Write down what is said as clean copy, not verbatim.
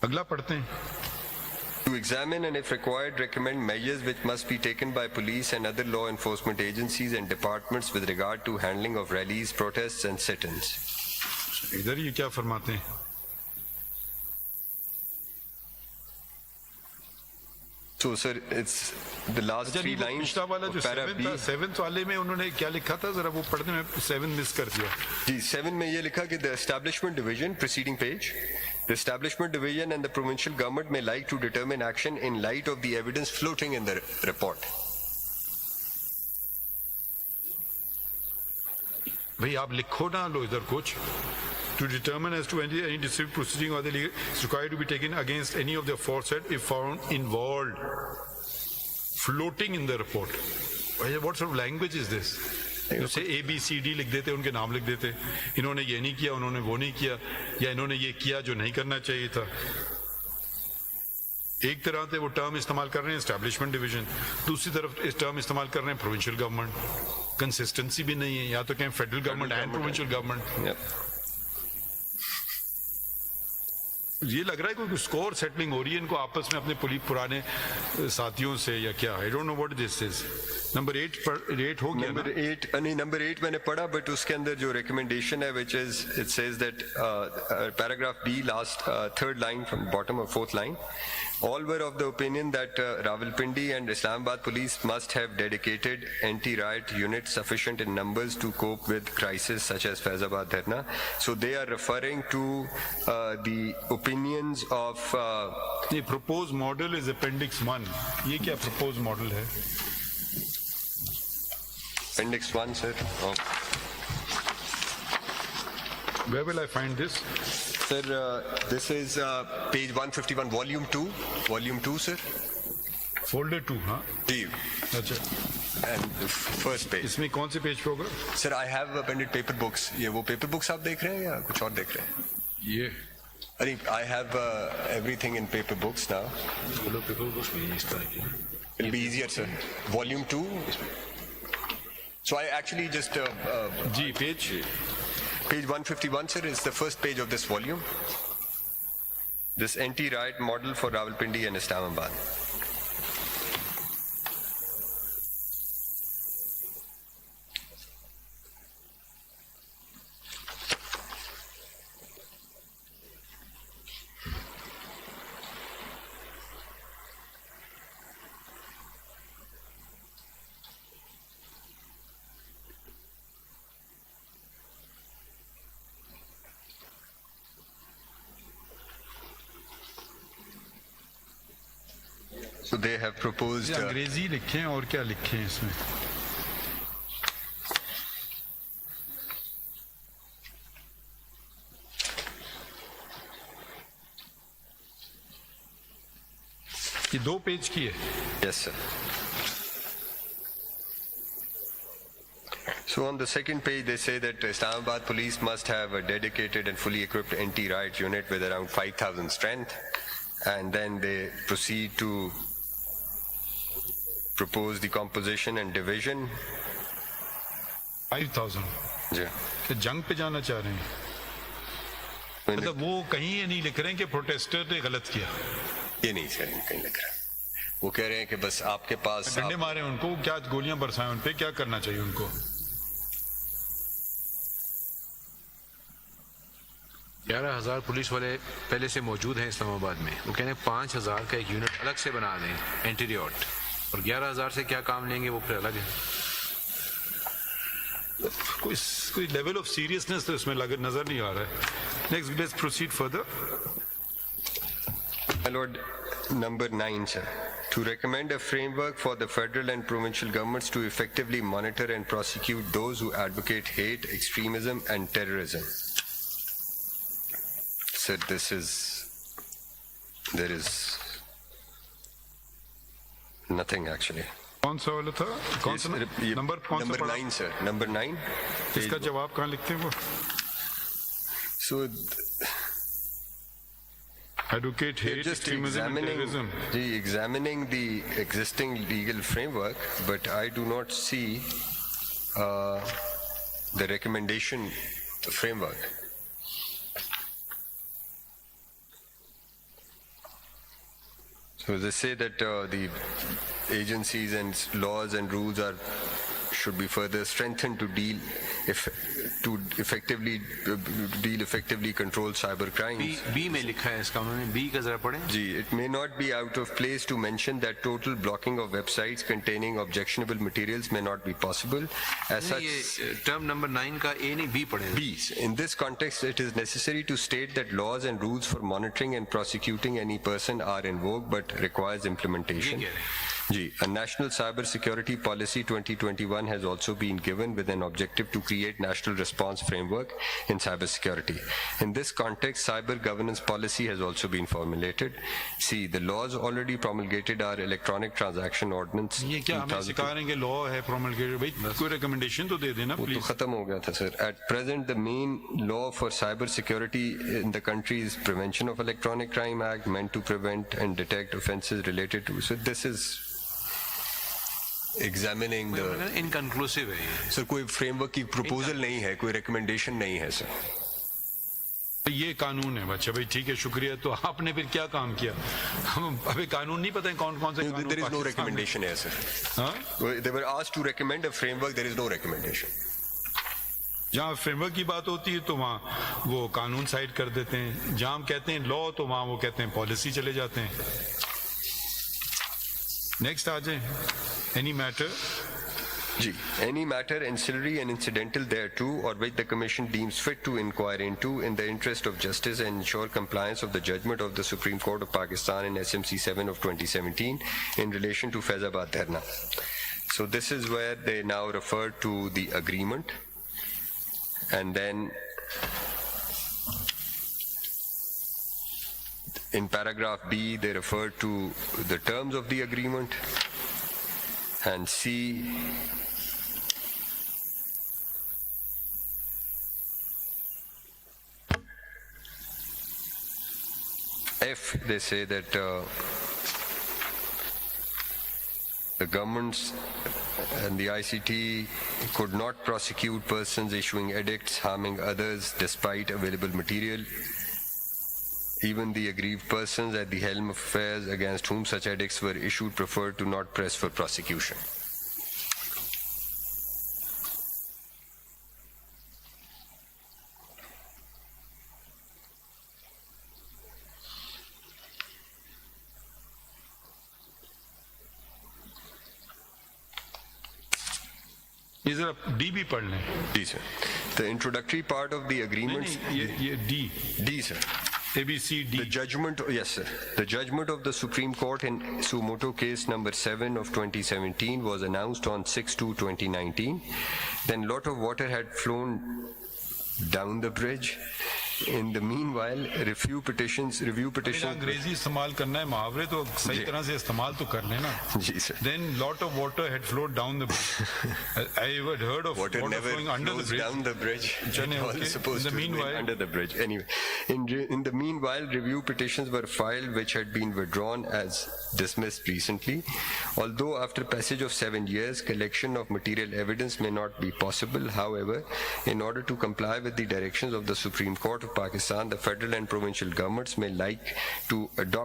अगला पढ़ते हैं. To examine and if required recommend measures which must be taken by police and other law enforcement agencies and departments with regard to handling of rallies, protests and sit-ins. इधर ये क्या फरमाते हैं? So sir, it's the last three lines. पिछला वाला जो seventh वाले में उन्होंने क्या लिखा था, जरा वो पढ़ने में 7 मिस कर दिया. जी 7 में ये लिखा कि the establishment division, preceding page, the establishment division and the provincial government may like to determine action in light of the evidence floating in the report. भाई आप लिखो ना, लो इधर कुछ. To determine as to any dispute proceeding or the legal is required to be taken against any of the aforesaid if found involved. Floating in the report. What sort of language is this? जैसे ABCD लिख देते, उनके नाम लिख देते, इन्होंने ये नहीं किया, उन्होंने वो नहीं किया, या इन्होंने ये किया जो नहीं करना चाहिए था. एक तरह से वो टर्म इस्तेमाल कर रहे हैं एस्टैब्लिशमेंट डिवीजन, दूसरी तरफ इस टर्म इस्तेमाल कर रहे हैं प्रोविंशियल गवर्नमेंट. कंसिस्टेंसी भी नहीं है, या तो कहें federal government and provincial government. ये लग रहा है कोई स्कोर सेटलिंग हो रही है इनको आपस में अपने पुराने साथियों से, या क्या? I don't know what this is. Number 8 हो गया. नंबर 8 मैंने पढ़ा, बट उसके अंदर जो रिकमेंडेशन है which is it says that paragraph B last third line from bottom of fourth line, all were of the opinion that Rawalpindi and Islamabad police must have dedicated anti-riot units sufficient in numbers to cope with crises such as Faizabad Dharna. So they are referring to the opinions of the proposed model is appendix 1. ये क्या proposed model है? Appendix 1, sir. Oh. Where will I find this? Sir, this is page 151, volume 2. Volume 2, sir. Folder 2, हाँ? जी. अच्छा. And the first page. इसमें कौन से page पे होगा? Sir, I have appended paper books. ये वो paper books आप देख रहे हैं या कुछ और देख रहे हैं? ये. I have everything in paper books now. Paper books में इस तरह की. It'll be easier, sir. Volume 2. So I actually just ji page 151, sir, is the first page of this volume. This anti-riot model for Rawalpindi and Islamabad. So they have proposed. अंग्रेजी लिखे हैं और क्या लिखे हैं इसमें? ये 2 पेज की है. Yes, sir. So on the second page they say that Islamabad police must have a dedicated and fully equipped anti-riot unit with around 5,000 strength, and then they proceed to propose the composition and division. 5,000. जी. कि जंग पे जाना चाह रहे हैं? मतलब वो कहीं ये नहीं लिख रहे हैं कि प्रोटेस्टर ने गलत किया. ये नहीं सर, कहीं लिख रहा है. वो कह रहे हैं कि बस आपके पास डंडे मारे उनको, क्या गोलियां बरसाएं उन पे, क्या करना चाहिए उनको? 11,000 पुलिस वाले पहले से मौजूद हैं इस्लामाबाद में. वो कह रहे हैं 5,000 का एक यूनिट अलग से बना दें एंटी-रियोट, और 11,000 से क्या काम लेंगे वो फिर अलग है. कोई लेवल ऑफ सीरियसनेस तो इसमें नजर नहीं आ रहा है. Next, let's proceed further. My Lord, number 9, sir. To recommend a framework for the federal and provincial governments to effectively monitor and prosecute those who advocate hate, extremism and terrorism. Sir, there is nothing actually. कौन सा वाला था? कौन सा number? Number 9, sir. Number 9. इसका जवाब कहाँ लिखते हैं वो? So advocate hate, just extremism and terrorism. Examining the existing legal framework, but I do not see the recommendation, the framework. So they say that the agencies and laws and rules should be further strengthened to deal effectively control cyber crimes. B में लिखा है इसका, उन्होंने B का जरा पढ़ें. Gee, it may not be out of place to mention that total blocking of websites containing objectionable materials may not be possible. As such, ये term number 9 का ए नहीं बी पढ़ें. B's. In this context, it is necessary to state that laws and rules for monitoring and prosecuting any person are in vogue but requires implementation. ये कह रहे हैं. G. A national cyber security policy 2021 has also been given with an objective to create national response framework in cyber security. In this context, cyber governance policy has also been formulated. C. The laws already promulgated are electronic transaction ordinance. ये क्या हमें सिखा रहे हैं कि law है promulgated, भाई कोई recommendation तो दे देना वो तो please. खत्म हो गया था sir. At present, the main law for cyber security in the country is Prevention of Electronic Crime Act, meant to prevent and detect offences related to. So this is examining the. Inconclusive है ये. Sir कोई framework की proposal नहीं है, कोई recommendation नहीं है sir. ये कानून है बच्चा, भाई ठीक है शुक्रिया. तो आपने फिर क्या काम किया? हम अभी कानून नहीं पता है कौन कौन से कानून. There is no पाकिस्तान में. recommendation है सर. हाँ? They were asked to recommend a framework. There is no recommendation. जहाँ फ्रेमवर्क की बात होती है तो वहाँ वो कानून साइड कर देते हैं. जहाँ हम कहते हैं लॉ तो वहाँ वो कहते हैं पॉलिसी चले जाते हैं. नेक्स्ट आ जाए. Any matter. G. Any matter ancillary and incidental thereto or which the Commission deems fit to inquire into in the interest of justice and ensure compliance of the judgment of the Supreme Court of Pakistan in SMC 7 of 2017 in relation to Faizabad Dharna. So this is where they now refer to the agreement, and then in paragraph B they refer to the terms of the agreement, and C F they say that the governments and the ICT could not prosecute persons issuing edicts harming others despite available material. Even the aggrieved persons at the helm of affairs against whom such edicts were issued preferred to not press for prosecution. ये जरा D भी पढ़ लें. D, sir. The introductory part of the नहीं agreement. नहीं ये D. D, sir. ABCD. The judgment, yes, sir. The judgment of the Supreme Court in Sumoto case number 7 of 2017 was announced on 6/2/2019. Then lot of water had flown down the bridge. In the meanwhile, review petitions. अंग्रेजी इस्तेमाल करना है, मुहावरे तो सही तरह से इस्तेमाल तो कर लेना. जी sir. Then lot of water had flowed down the bridge. I ever heard of Water never flowing under the flows bridge. down the bridge. Chane, All okay. is supposed In the to remain meanwhile- under the bridge. Anyway, in the meanwhile, review petitions were filed which had been withdrawn as dismissed recently. Although after passage of 7 years, collection of material evidence may not be possible. However, in order to comply with the directions of the Supreme Court of Pakistan, the federal and provincial governments may like to adopt